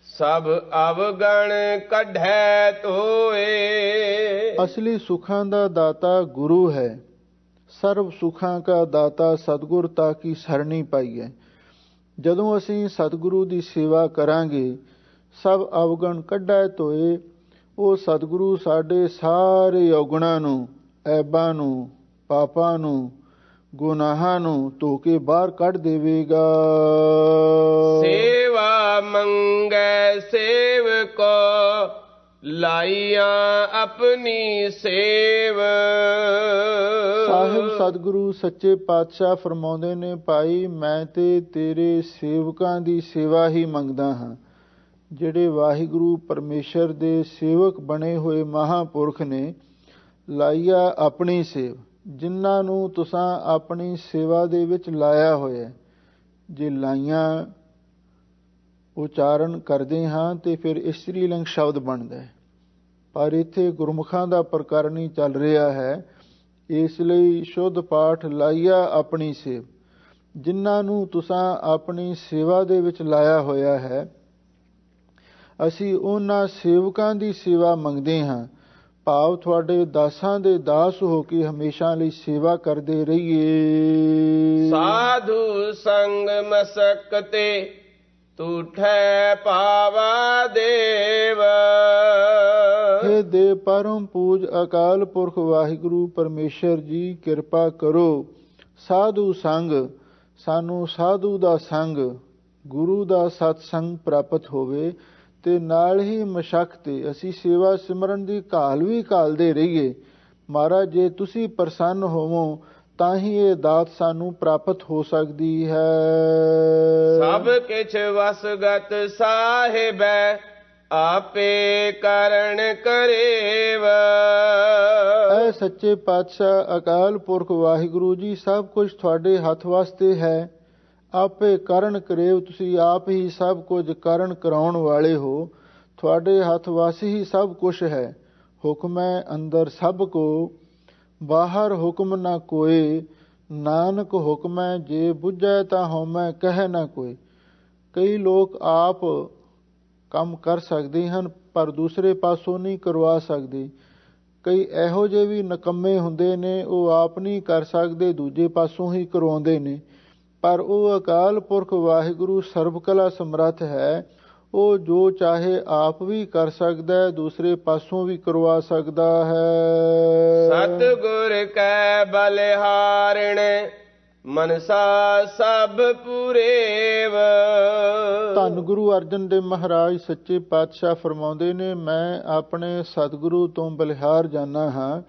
ਸਭ ਅਵਗਣ ਕੱਢੈ ਧੋਏ। ਅਸਲੀ ਸੁੱਖਾਂ ਦਾ ਦਾਤਾ ਗੁਰੂ ਹੈ। ਸਰਬ ਸੁੱਖਾਂ ਕਾ ਦਾਤਾ ਸਤਿਗੁਰ ਤਾ ਕੀ ਸਰਣੀ ਪਾਈ ਹੈ। ਜਦੋਂ ਅਸੀਂ ਸਤਿਗੁਰੂ ਦੀ ਸੇਵਾ ਕਰਾਂਗੇ, ਸਭ ਅਵਗਣ ਕੱਢੈ ਧੋਏ। ਉਹ ਸਤਿਗੁਰੂ ਸਾਡੇ ਸਾਰੇ ਔਗਣਾਂ ਨੂੰ, ਐਬਾਂ ਨੂੰ, ਪਾਪਾਂ ਨੂੰ, ਗੁਨਾਹਾਂ ਨੂੰ ਧੋ ਕੇ ਬਾਹਰ ਕੱਢ ਦੇਵੇਗਾ। ਸੇਵਾ ਮੰਗੈ ਸੇਵਕੋ, ਲਾਈਆਂ ਆਪਣੀ ਸੇਵ। ਸਾਹਿਬ ਸਤਿਗੁਰੂ ਸੱਚੇ ਪਾਤਸ਼ਾਹ ਫਰਮਾਉਂਦੇ ਨੇ, ਭਾਈ ਮੈਂ ਤੇ ਤੇਰੇ ਸੇਵਕਾਂ ਦੀ ਸੇਵਾ ਹੀ ਮੰਗਦਾ ਹਾਂ। ਜਿਹੜੇ ਵਾਹਿਗੁਰੂ ਪਰਮੇਸ਼ਰ ਦੇ ਸੇਵਕ ਬਣੇ ਹੋਏ ਮਹਾਂਪੁਰਖ ਨੇ, ਲਾਈਆ ਆਪਣੀ ਸੇਵ, ਜਿਨ੍ਹਾਂ ਨੂੰ ਤੁਸਾਂ ਆਪਣੀ ਸੇਵਾ ਦੇ ਵਿੱਚ ਲਾਇਆ ਹੋਇਆ। ਜੇ ਲਾਈਆਂ ਉਚਾਰਨ ਕਰਦੇ ਹਾਂ ਤੇ ਫਿਰ ਇਸਤਰੀ ਲਿੰਗ ਸ਼ਬਦ ਬਣਦਾ ਹੈ, ਪਰ ਇੱਥੇ ਗੁਰਮੁਖਾਂ ਦਾ ਪ੍ਰਕਰਨ ਹੀ ਚੱਲ ਰਿਹਾ ਹੈ। ਇਸ ਲਈ ਸ਼ੁੱਧ ਪਾਠ ਲਾਈਆ ਆਪਣੀ ਸੇਵ, ਜਿਨ੍ਹਾਂ ਨੂੰ ਤੁਸਾਂ ਆਪਣੀ ਸੇਵਾ ਦੇ ਵਿੱਚ ਲਾਇਆ ਹੋਇਆ ਹੈ। ਅਸੀਂ ਉਹਨਾਂ ਸੇਵਕਾਂ ਦੀ ਸੇਵਾ ਮੰਗਦੇ ਹਾਂ, ਭਾਵ ਤੁਹਾਡੇ ਦਾਸਾਂ ਦੇ ਦਾਸ ਹੋ ਕੇ ਹਮੇਸ਼ਾ ਲਈ ਸੇਵਾ ਕਰਦੇ ਰਹੀਏ। ਸਾਧੂ ਸੰਗ ਮਸਕਤੇ, ਤੂਠੈ ਪਾਵਾ ਦੇਵ। ਹੇ ਦੇ ਪਰਮ ਪੂਜ ਅਕਾਲ ਪੁਰਖ ਵਾਹਿਗੁਰੂ ਪਰਮੇਸ਼ਰ ਜੀ, ਕਿਰਪਾ ਕਰੋ। ਸਾਧੂ ਸੰਗ, ਸਾਨੂੰ ਸਾਧੂ ਦਾ ਸੰਗ, ਗੁਰੂ ਦਾ ਸਤਸੰਗ ਪ੍ਰਾਪਤ ਹੋਵੇ ਤੇ ਨਾਲ ਹੀ ਮਸ਼ਕ ਤੇ ਅਸੀਂ ਸੇਵਾ ਸਿਮਰਨ ਦੀ ਘਾਲ ਵੀ ਘਾਲਦੇ ਰਹੀਏ। ਮਹਾਰਾਜ, ਜੇ ਤੁਸੀਂ ਪ੍ਰਸੰਨ ਹੋਵੋ ਤਾਂ ਹੀ ਇਹ ਦਾਤ ਸਾਨੂੰ ਪ੍ਰਾਪਤ ਹੋ ਸਕਦੀ ਹੈ। ਸਭ ਕਿਛ ਵਸਗਤ ਸਾਹਿਬੈ, ਆਪੇ ਕਰਨ ਕਰੇਵ। ਐ ਸੱਚੇ ਪਾਤਸ਼ਾਹ ਅਕਾਲ ਪੁਰਖ ਵਾਹਿਗੁਰੂ ਜੀ, ਸਭ ਕੁਝ ਤੁਹਾਡੇ ਹੱਥ ਵਾਸਤੇ ਹੈ। ਆਪੇ ਕਰਨ ਕਰੇਵ, ਤੁਸੀਂ ਆਪ ਹੀ ਸਭ ਕੁਝ ਕਰਨ ਕਰਾਉਣ ਵਾਲੇ ਹੋ। ਤੁਹਾਡੇ ਹੱਥ ਵਾਸੀ ਹੀ ਸਭ ਕੁਛ ਹੈ। ਹੁਕਮੈ ਅੰਦਰ ਸਭ ਕੋ, ਬਾਹਰ ਹੁਕਮ ਨਾ ਕੋਏ। ਨਾਨਕ ਹੁਕਮੈ ਜੇ ਬੁੱਝੈ, ਤਾਂ ਹਉਮੈ ਕਹਿ ਨਾ ਕੋਈ। ਕਈ ਲੋਕ ਆਪ ਕੰਮ ਕਰ ਸਕਦੇ ਹਨ, ਪਰ ਦੂਸਰੇ ਪਾਸੋਂ ਨਹੀਂ ਕਰਵਾ ਸਕਦੇ। ਕਈ ਇਹੋ ਜਿਹੇ ਵੀ ਨਿਕੰਮੇ ਹੁੰਦੇ ਨੇ, ਉਹ ਆਪ ਨਹੀਂ ਕਰ ਸਕਦੇ, ਦੂਜੇ ਪਾਸੋਂ ਹੀ ਕਰਵਾਉਂਦੇ ਨੇ। ਪਰ ਉਹ ਅਕਾਲ ਪੁਰਖ ਵਾਹਿਗੁਰੂ ਸਰਬ ਕਲਾ ਸਮਰੱਥ ਹੈ। ਉਹ ਜੋ ਚਾਹੇ ਆਪ ਵੀ ਕਰ ਸਕਦਾ, ਦੂਸਰੇ ਪਾਸੋਂ ਵੀ ਕਰਵਾ ਸਕਦਾ ਹੈ। ਸਤਿਗੁਰ ਕੈ ਬਲਿਹਾਰਣ, ਮਨਸਾ ਸਭ ਪੂਰੇਵ। ਧੰਨ ਗੁਰੂ ਅਰਜਨ ਦੇਵ ਮਹਾਰਾਜ ਸੱਚੇ ਪਾਤਸ਼ਾਹ ਫਰਮਾਉਂਦੇ ਨੇ, ਮੈਂ ਆਪਣੇ ਸਤਿਗੁਰੂ ਤੋਂ ਬਲਿਹਾਰ ਜਾਨਾ ਹਾਂ।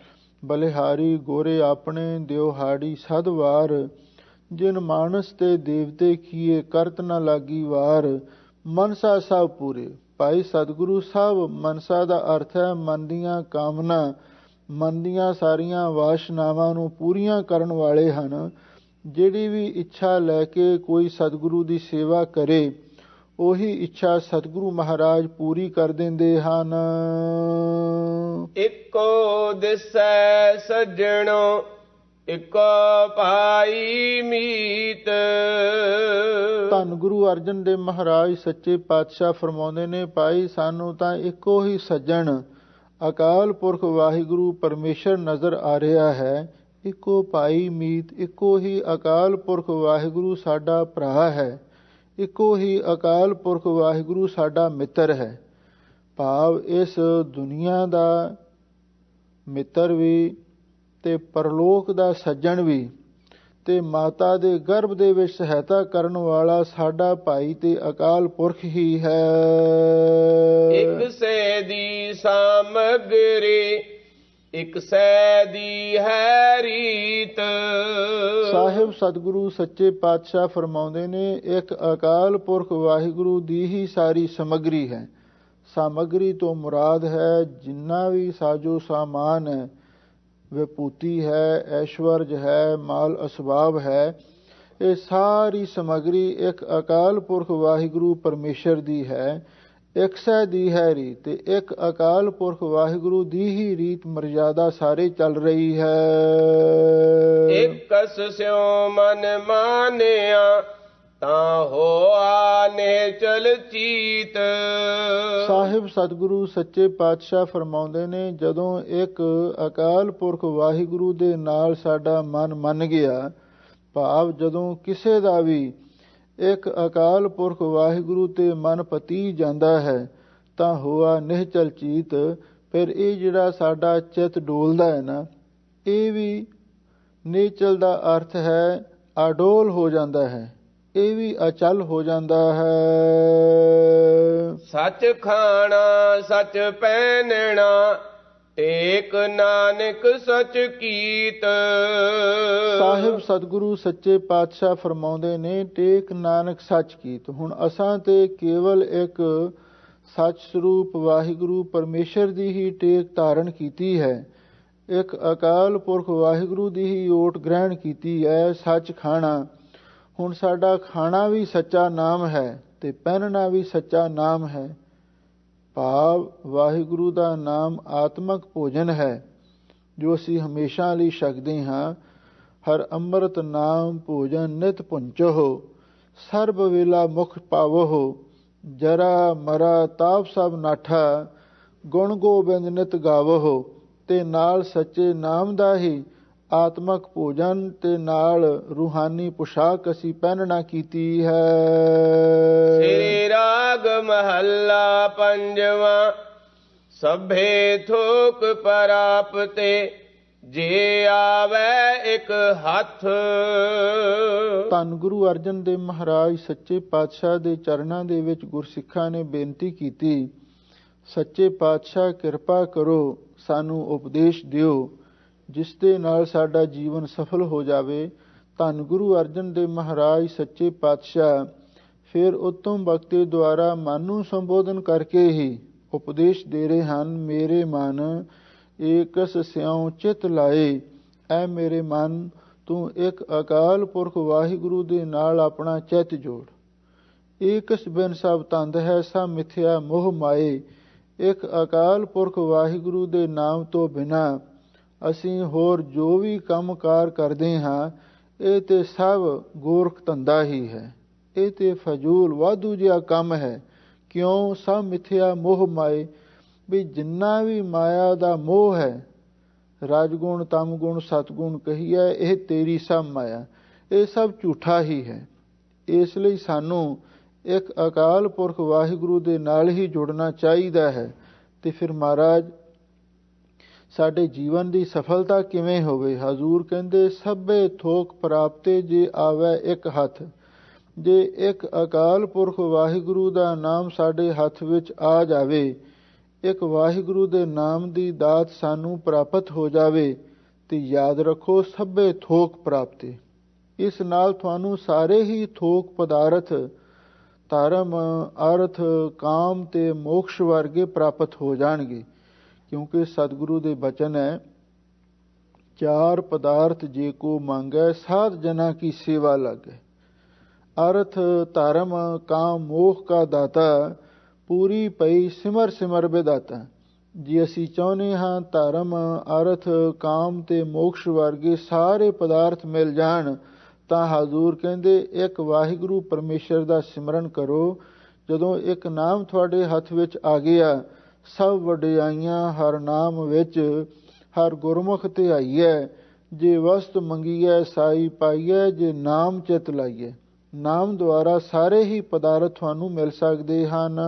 ਬਲਿਹਾਰੀ ਗੋਰੇ ਆਪਣੇ ਦਿਉਹਾੜੀ ਸਦਵਾਰ, ਜਿਨ ਮਾਨਸ ਤੇ ਦੇਵਤੇ ਕੀਏ ਕਰਤ ਨ ਲਾਗੀ ਵਾਰ। ਮਨਸਾ ਸਭ ਪੂਰੇ। ਭਾਈ ਸਤਿਗੁਰੂ ਸਾਹਿਬ, ਮਨਸਾ ਦਾ ਅਰਥ ਹੈ ਮਨ ਦੀਆਂ ਕਾਮਨਾ, ਮਨ ਦੀਆਂ ਸਾਰੀਆਂ ਵਾਸ਼ਨਾਵਾਂ ਨੂੰ ਪੂਰੀਆਂ ਕਰਨ ਵਾਲੇ ਹਨ। ਜਿਹੜੀ ਵੀ ਇੱਛਾ ਲੈ ਕੇ ਕੋਈ ਸਤਿਗੁਰੂ ਦੀ ਸੇਵਾ ਕਰੇ, ਉਹੀ ਇੱਛਾ ਸਤਿਗੁਰੂ ਮਹਾਰਾਜ ਪੂਰੀ ਕਰ ਦਿੰਦੇ ਹਨ। ਇੱਕੋ ਦਿਸੈ ਸੱਜਣੋ, ਇੱਕੋ ਭਾਈ ਮੀਤ। ਧੰਨ ਗੁਰੂ ਅਰਜਨ ਦੇਵ ਮਹਾਰਾਜ ਸੱਚੇ ਪਾਤਸ਼ਾਹ ਫਰਮਾਉਂਦੇ ਨੇ, ਭਾਈ ਸਾਨੂੰ ਤਾਂ ਇੱਕੋ ਹੀ ਸੱਜਣ ਅਕਾਲ ਪੁਰਖ ਵਾਹਿਗੁਰੂ ਪਰਮੇਸ਼ਰ ਨਜ਼ਰ ਆ ਰਿਹਾ ਹੈ। ਇੱਕੋ ਭਾਈ ਮੀਤ, ਇੱਕੋ ਹੀ ਅਕਾਲ ਪੁਰਖ ਵਾਹਿਗੁਰੂ ਸਾਡਾ ਭਰਾ ਹੈ। ਇੱਕੋ ਹੀ ਅਕਾਲ ਪੁਰਖ ਵਾਹਿਗੁਰੂ ਸਾਡਾ ਮਿੱਤਰ ਹੈ। ਭਾਵ ਇਸ ਦੁਨੀਆ ਦਾ ਮਿੱਤਰ ਵੀ, ਤੇ ਪਰਲੋਕ ਦਾ ਸੱਜਣ ਵੀ, ਤੇ ਮਾਤਾ ਦੇ ਗਰਭ ਦੇ ਵਿੱਚ ਸਹਾਇਤਾ ਕਰਨ ਵਾਲਾ ਸਾਡਾ ਭਾਈ ਤੇ ਅਕਾਲ ਪੁਰਖ ਹੀ ਹੈ। ਇੱਕ ਸੇ ਦੀ ਸਾਮਗਰੀ, ਇੱਕ ਸੈ ਦੀ ਹੈ ਰੀਤ। ਸਾਹਿਬ ਸਤਿਗੁਰੂ ਸੱਚੇ ਪਾਤਸ਼ਾਹ ਫਰਮਾਉਂਦੇ ਨੇ, ਇੱਕ ਅਕਾਲ ਪੁਰਖ ਵਾਹਿਗੁਰੂ ਦੀ ਹੀ ਸਾਰੀ ਸਮੱਗਰੀ ਹੈ। ਸਾਮਗਰੀ ਤੋਂ ਮੁਰਾਦ ਹੈ ਜਿੰਨਾ ਵੀ ਸਾਜੋ ਸਾਮਾਨ ਹੈ, ਵਿਭੂਤੀ ਹੈ, ਐਸ਼ਵਰਜ ਹੈ, ਮਾਲ ਅਸਬਾਬ ਹੈ, ਇਹ ਸਾਰੀ ਸਮੱਗਰੀ ਇੱਕ ਅਕਾਲ ਪੁਰਖ ਵਾਹਿਗੁਰੂ ਪਰਮੇਸ਼ਰ ਦੀ ਹੈ। ਇੱਕ ਸੈ ਦੀ ਹੈ ਰੀਤ, ਤੇ ਇੱਕ ਅਕਾਲ ਪੁਰਖ ਵਾਹਿਗੁਰੂ ਦੀ ਹੀ ਰੀਤ ਮਰਜ਼ਾਦਾ ਸਾਰੇ ਚੱਲ ਰਹੀ ਹੈ। ਇਕਸ ਸਿਉ ਮਨ ਮਾਨਿਆ, ਤਾਂ ਹੋਆ ਨਿਹਚਲ ਚੀਤ। ਸਾਹਿਬ ਸਤਿਗੁਰੂ ਸੱਚੇ ਪਾਤਸ਼ਾਹ ਫਰਮਾਉਂਦੇ ਨੇ, ਜਦੋਂ ਇੱਕ ਅਕਾਲ ਪੁਰਖ ਵਾਹਿਗੁਰੂ ਦੇ ਨਾਲ ਸਾਡਾ ਮਨ ਮੰਨ ਗਿਆ, ਭਾਵ ਜਦੋਂ ਕਿਸੇ ਦਾ ਵੀ ਇੱਕ ਅਕਾਲ ਪੁਰਖ ਵਾਹਿਗੁਰੂ ਤੇ ਮਨ ਪਤੀ ਜਾਂਦਾ ਹੈ, ਤਾਂ ਹੋਆ ਨਿਹਚਲ ਚੀਤ। ਫਿਰ ਇਹ ਜਿਹੜਾ ਸਾਡਾ ਚਿੱਤ ਡੋਲਦਾ ਹੈ ਨਾ, ਇਹ ਵੀ ਨਿਹਚਲ ਦਾ ਅਰਥ ਹੈ ਅਡੋਲ ਹੋ ਜਾਂਦਾ ਹੈ, ਇਹ ਵੀ ਅਚਲ ਹੋ ਜਾਂਦਾ ਹੈ। ਸੱਚ ਖਾਣਾ ਸੱਚ ਪਹਿਨਣਾ, ਟੇਕ ਨਾਨਕ ਸਚ ਕੀਤ। ਸਾਹਿਬ ਸਤਿਗੁਰੂ ਸੱਚੇ ਪਾਤਸ਼ਾਹ ਫਰਮਾਉਂਦੇ ਨੇ, ਟੇਕ ਨਾਨਕ ਸੱਚ ਕੀਤ। ਹੁਣ ਅਸਾਂ ਤੇ ਕੇਵਲ ਇੱਕ ਸੱਚ ਸਰੂਪ ਵਾਹਿਗੁਰੂ ਪਰਮੇਸ਼ਰ ਦੀ ਹੀ ਟੇਕ ਧਾਰਨ ਕੀਤੀ ਹੈ। ਇੱਕ ਅਕਾਲ ਪੁਰਖ ਵਾਹਿਗੁਰੂ ਦੀ ਹੀ ਓਟ ਗ੍ਰਹਿਣ ਕੀਤੀ ਹੈ, ਸੱਚ ਖਾਣਾ। ਹੁਣ ਸਾਡਾ ਖਾਣਾ ਵੀ ਸੱਚਾ ਨਾਮ ਹੈ, ਤੇ ਪਹਿਨਣਾ ਵੀ ਸੱਚਾ ਨਾਮ ਹੈ। ਭਾਵ ਵਾਹਿਗੁਰੂ ਦਾ ਨਾਮ ਆਤਮਕ ਭੋਜਨ ਹੈ, ਜੋ ਅਸੀਂ ਹਮੇਸ਼ਾ ਲਈ ਛਕਦੇ ਹਾਂ। ਹਰ ਅੰਮ੍ਰਿਤ ਨਾਮ ਭੋਜਨ ਨਿਤ ਪੁੰਚੋ, ਸਰਬ ਵੇਲਾ ਮੁਖ ਪਾਵੋ। ਜਰਾ ਮਰਾ ਤਾਪ ਸਭ ਨਾਠਾ, ਗੁਣ ਗੋਬਿੰਦ ਨਿਤ ਗਾਵੋ। ਤੇ ਨਾਲ ਸੱਚੇ ਨਾਮ ਦਾ ਹੀ ਆਤਮਕ ਭੋਜਨ ਤੇ ਨਾਲ ਰੂਹਾਨੀ ਪੁਸ਼ਾਕ ਅਸੀਂ ਪਹਿਨਣਾ ਕੀਤੀ ਹੈ। ਸ੍ਰੀ ਰਾਗ ਮਹੱਲਾ ਪੰਜਵਾਂ। ਸਭੇ ਥੋਕ ਪਰਾਪਤੇ, ਜੇ ਆਵੈ ਇੱਕ ਹੱਥ। ਧੰਨ ਗੁਰੂ ਅਰਜਨ ਦੇਵ ਮਹਾਰਾਜ ਸੱਚੇ ਪਾਤਸ਼ਾਹ ਦੇ ਚਰਨਾਂ ਦੇ ਵਿੱਚ ਗੁਰਸਿੱਖਾਂ ਨੇ ਬੇਨਤੀ ਕੀਤੀ, ਸੱਚੇ ਪਾਤਸ਼ਾਹ ਕਿਰਪਾ ਕਰੋ, ਸਾਨੂੰ ਉਪਦੇਸ਼ ਦਿਓ। ਜਿਸ ਦੇ ਨਾਲ ਸਾਡਾ ਜੀਵਨ ਸਫਲ ਹੋ ਜਾਵੇ। ਧੰਨ ਗੁਰੂ ਅਰਜਨ ਦੇਵ ਮਹਾਰਾਜ ਸੱਚੇ ਪਾਤਸ਼ਾਹ ਫਿਰ ਉੱਤਮ ਬਖਤੇ ਦੁਆਰਾ ਮਨ ਨੂੰ ਸੰਬੋਧਨ ਕਰਕੇ ਹੀ ਉਪਦੇਸ਼ ਦੇ ਰਹੇ ਹਨ। ਮੇਰੇ ਮਨ ਏਕਸ ਸਿਉ ਚਿਤ ਲਾਏ, ਐ ਮੇਰੇ ਮਨ ਤੂੰ ਇੱਕ ਅਕਾਲ ਪੁਰਖ ਵਾਹਿਗੁਰੂ ਦੇ ਨਾਲ ਆਪਣਾ ਚਿੱਤ ਜੋੜ। ਏਕਸ ਬਿਨ ਸਭ ਧੰਦ ਹੈ, ਸਭ ਮਿਥਿਆ ਮੋਹ ਮਾਏ। ਇੱਕ ਅਕਾਲ ਪੁਰਖ ਵਾਹਿਗੁਰੂ ਦੇ ਨਾਮ ਤੋਂ ਬਿਨਾਂ ਅਸੀਂ ਹੋਰ ਜੋ ਵੀ ਕੰਮ ਕਾਰ ਕਰਦੇ ਹਾਂ, ਇਹ ਤੇ ਸਭ ਗੋਰਖ ਧੰਦਾ ਹੀ ਹੈ। ਇਹ ਤੇ ਫਜ਼ੂਲ ਵਾਧੂ ਜਿਹਾ ਕੰਮ ਹੈ। ਕਿਉਂ? ਸਭ ਮਿਥਿਆ ਮੋਹ ਮਾਏ, ਵੀ ਜਿੰਨਾ ਵੀ ਮਾਇਆ ਦਾ ਮੋਹ ਹੈ, ਰਾਜਗੁਣ ਤਮਗੁਣ ਸਤਗੁਣ ਕਹੀਏ, ਇਹ ਤੇਰੀ ਸਭ ਮਾਇਆ, ਇਹ ਸਭ ਝੂਠਾ ਹੀ ਹੈ। ਇਸ ਲਈ ਸਾਨੂੰ ਇੱਕ ਅਕਾਲ ਪੁਰਖ ਵਾਹਿਗੁਰੂ ਦੇ ਨਾਲ ਹੀ ਜੁੜਨਾ ਚਾਹੀਦਾ ਹੈ। ਤੇ ਫਿਰ ਮਹਾਰਾਜ ਸਾਡੇ ਜੀਵਨ ਦੀ ਸਫਲਤਾ ਕਿਵੇਂ ਹੋਵੇ? ਹਜ਼ੂਰ ਕਹਿੰਦੇ ਸਭੇ ਥੋਕ ਪ੍ਰਾਪਤੇ ਜੇ ਆਵੇ ਇੱਕ ਹੱਥ। ਜੇ ਇੱਕ ਅਕਾਲ ਪੁਰਖ ਵਾਹਿਗੁਰੂ ਦਾ ਨਾਮ ਸਾਡੇ ਹੱਥ ਵਿੱਚ ਆ ਜਾਵੇ, ਇੱਕ ਵਾਹਿਗੁਰੂ ਦੇ ਨਾਮ ਦੀ ਦਾਤ ਸਾਨੂੰ ਪ੍ਰਾਪਤ ਹੋ ਜਾਵੇ, ਤੇ ਯਾਦ ਰੱਖੋ ਸਭੇ ਥੋਕ ਪ੍ਰਾਪਤੇ। ਇਸ ਨਾਲ ਤੁਹਾਨੂੰ ਸਾਰੇ ਹੀ ਥੋਕ ਪਦਾਰਥ ਧਰਮ ਅਰਥ ਕਾਮ ਤੇ ਮੋਕਸ਼ ਵਰਗੇ ਪ੍ਰਾਪਤ ਹੋ ਜਾਣਗੇ। ਕਿਉਂਕਿ ਸਤਿਗੁਰੂ ਦੇ ਬਚਨ ਹੈ, ਚਾਰ ਪਦਾਰਥ ਜੇ ਕੋ ਮੰਗੈ, ਸਾਧ ਜਨਾ ਕੀ ਸੇਵਾ ਲਾਗੈ। ਅਰਥ ਧਰਮ ਕਾਮ ਮੋਖ ਕਾ ਦਾਤਾ, ਪੂਰੀ ਪਈ ਸਿਮਰ ਸਿਮਰ ਵਿਦਾਤਾ। ਜੇ ਅਸੀਂ ਚਾਹੁੰਦੇ ਹਾਂ ਧਰਮ ਅਰਥ ਕਾਮ ਤੇ ਮੋਕਸ਼ ਵਰਗੇ ਸਾਰੇ ਪਦਾਰਥ ਮਿਲ ਜਾਣ, ਤਾਂ ਹਜ਼ੂਰ ਕਹਿੰਦੇ ਇੱਕ ਵਾਹਿਗੁਰੂ ਪਰਮੇਸ਼ਰ ਦਾ ਸਿਮਰਨ ਕਰੋ। ਜਦੋਂ ਇੱਕ ਨਾਮ ਤੁਹਾਡੇ ਹੱਥ ਵਿੱਚ ਆ ਗਿਆ, ਸਭ ਵਡਿਆਈਆਂ ਹਰ ਨਾਮ ਵਿੱਚ, ਹਰ ਗੁਰਮੁਖ ਧਿਆਈਐ। ਜੇ ਵਸਤ ਮੰਗੀਐ ਸਾਈ ਪਾਈਐ, ਜੇ ਨਾਮ ਚਿਤ ਲਾਈਐ। ਨਾਮ ਦੁਆਰਾ ਸਾਰੇ ਹੀ ਪਦਾਰਥ ਤੁਹਾਨੂੰ ਮਿਲ ਸਕਦੇ ਹਨ।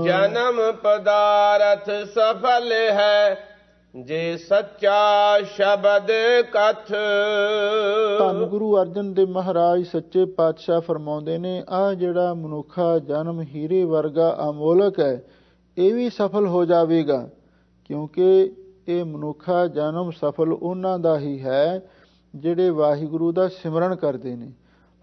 ਜਨਮ ਪਦਾਰਥ ਸਫਲ ਹੈ, ਜੇ ਸੱਚਾ ਸ਼ਬਦ ਕਥ। ਧੰਨ ਗੁਰੂ ਅਰਜਨ ਦੇਵ ਮਹਾਰਾਜ ਸੱਚੇ ਪਾਤਸ਼ਾਹ ਫਰਮਾਉਂਦੇ ਨੇ, ਆਹ ਜਿਹੜਾ ਮਨੁੱਖਾ ਜਨਮ ਹੀਰੇ ਵਰਗਾ ਅਮੋਲਕ ਹੈ, ਇਹ ਵੀ ਸਫਲ ਹੋ ਜਾਵੇਗਾ। ਕਿਉਂਕਿ ਇਹ ਮਨੁੱਖਾ ਜਨਮ ਸਫਲ ਉਹਨਾਂ ਦਾ ਹੀ ਹੈ ਜਿਹੜੇ ਵਾਹਿਗੁਰੂ ਦਾ ਸਿਮਰਨ ਕਰਦੇ ਨੇ।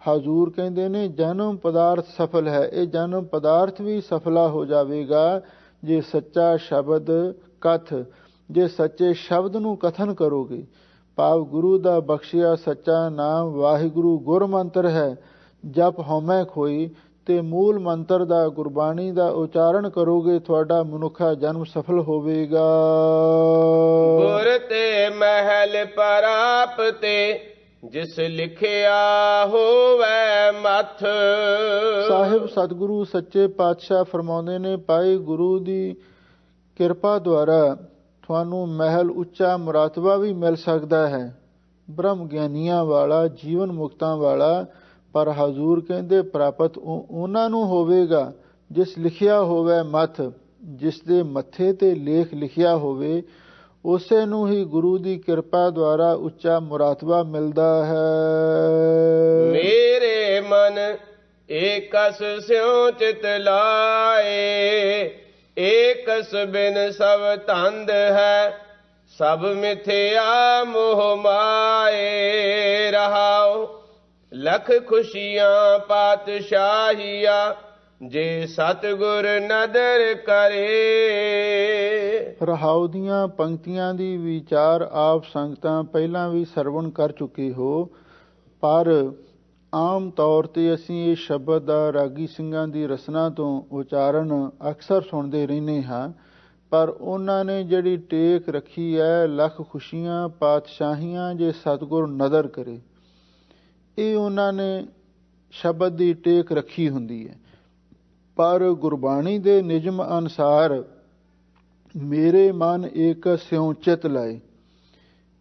ਹਜ਼ੂਰ ਕਹਿੰਦੇ ਨੇ ਜਨਮ ਪਦਾਰਥ ਸਫਲ ਹੈ, ਇਹ ਜਨਮ ਪਦਾਰਥ ਵੀ ਸਫਲਾ ਹੋ ਜਾਵੇਗਾ ਜੇ ਸੱਚਾ ਸ਼ਬਦ ਕਥ, ਜੇ ਸੱਚੇ ਸ਼ਬਦ ਨੂੰ ਕਥਨ ਕਰੋਗੇ। ਭਾਵ ਗੁਰੂ ਦਾ ਬਖਸ਼ਿਆ ਸੱਚਾ ਨਾਮ ਵਾਹਿਗੁਰੂ ਗੁਰ ਮੰਤਰ ਹੈ। ਜਪ ਹਉਮੈ ਖੋਈ, ਤੇ ਮੂਲ ਮੰਤਰ ਦਾ ਗੁਰਬਾਣੀ ਦਾ ਉਚਾਰਨ ਕਰੋਗੇ, ਤੁਹਾਡਾ ਮਨੁੱਖਾ ਜਨਮ ਸਫਲ ਹੋਵੇਗਾ। ਗੁਰ ਤੇ ਮਹਿਲ ਪ੍ਰਾਪਤੇ, ਜਿਸ ਲਿਖਿਆ ਹੋਵੇ ਮਥ। ਸਾਹਿਬ ਸਤਿਗੁਰੂ ਸੱਚੇ ਪਾਤਸ਼ਾਹ ਫਰਮਾਉਂਦੇ ਨੇ, ਭਾਈ ਗੁਰੂ ਦੀ ਕਿਰਪਾ ਦੁਆਰਾ ਤੁਹਾਨੂੰ ਮਹਿਲ ਉੱਚਾ ਮੁਰਾਤਬਾ ਵੀ ਮਿਲ ਸਕਦਾ ਹੈ, ਬ੍ਰਹਮ ਗਿਆਨੀਆਂ ਵਾਲਾ, ਜੀਵਨ ਮੁਕਤਾਂ ਵਾਲਾ। ਪਰ ਹਜ਼ੂਰ ਕਹਿੰਦੇ ਪ੍ਰਾਪਤ ਉਹਨਾਂ ਨੂੰ ਹੋਵੇਗਾ ਜਿਸ ਲਿਖਿਆ ਹੋਵੇ ਮੱਥ, ਜਿਸ ਦੇ ਮੱਥੇ ਤੇ ਲੇਖ ਲਿਖਿਆ ਹੋਵੇ, ਉਸੇ ਨੂੰ ਹੀ ਗੁਰੂ ਦੀ ਕਿਰਪਾ ਦੁਆਰਾ ਉੱਚਾ ਮੁਰਾਤਬਾ ਮਿਲਦਾ ਹੈ। ਮੇਰੇ ਮਨ ਏਕਸ ਸਿਉ ਚਿਤ ਲਾਏ, ਏਕਸ ਬਿਨ ਸਭ ਧੰਦ ਹੈ, ਸਭ ਮਿਥਿਆ ਮੋਹ ਮਾਏ। ਰਹਾਉ ਲਖ ਖੁਸ਼ੀਆਂ ਪਾਤਸ਼ਾਹੀਆ, ਜੇ ਸਤਿਗੁਰ ਨਦਰ ਕਰੇ। ਰਹਾਉ ਦੀਆਂ ਪੰਕਤੀਆਂ ਦੀ ਵਿਚਾਰ ਆਪ ਸੰਗਤਾਂ ਪਹਿਲਾਂ ਵੀ ਸਰਵਣ ਕਰ ਚੁੱਕੇ ਹੋ, ਪਰ ਆਮ ਤੌਰ ਤੇ ਅਸੀਂ ਇਹ ਸ਼ਬਦ ਦਾ ਰਾਗੀ ਸਿੰਘਾਂ ਦੀ ਰਸਨਾ ਤੋਂ ਉਚਾਰਨ ਅਕਸਰ ਸੁਣਦੇ ਰਹਿੰਦੇ ਹਾਂ। ਪਰ ਉਹਨਾਂ ਨੇ ਜਿਹੜੀ ਟੇਕ ਰੱਖੀ ਹੈ, ਲੱਖ ਖੁਸ਼ੀਆਂ ਪਾਤਸ਼ਾਹੀਆਂ ਜੇ ਸਤਿਗੁਰ ਨਦਰ ਕਰੇ, ਇਹ ਉਹਨਾਂ ਨੇ ਸ਼ਬਦ ਦੀ ਟੇਕ ਰੱਖੀ ਹੁੰਦੀ ਹੈ। ਪਰ ਗੁਰਬਾਣੀ ਦੇ ਨਿਯਮ ਅਨੁਸਾਰ ਮੇਰੇ ਮਨ ਏਕ ਸਿਉ ਚਿਤ ਲਾਏ,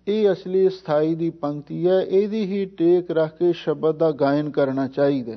ਇਹ ਅਸਲੀ ਸਥਾਈ ਦੀ ਪੰਕਤੀ ਹੈ। ਇਹਦੀ ਹੀ ਟੇਕ ਰੱਖ ਕੇ ਸ਼ਬਦ ਦਾ ਗਾਇਨ ਕਰਨਾ ਚਾਹੀਦਾ।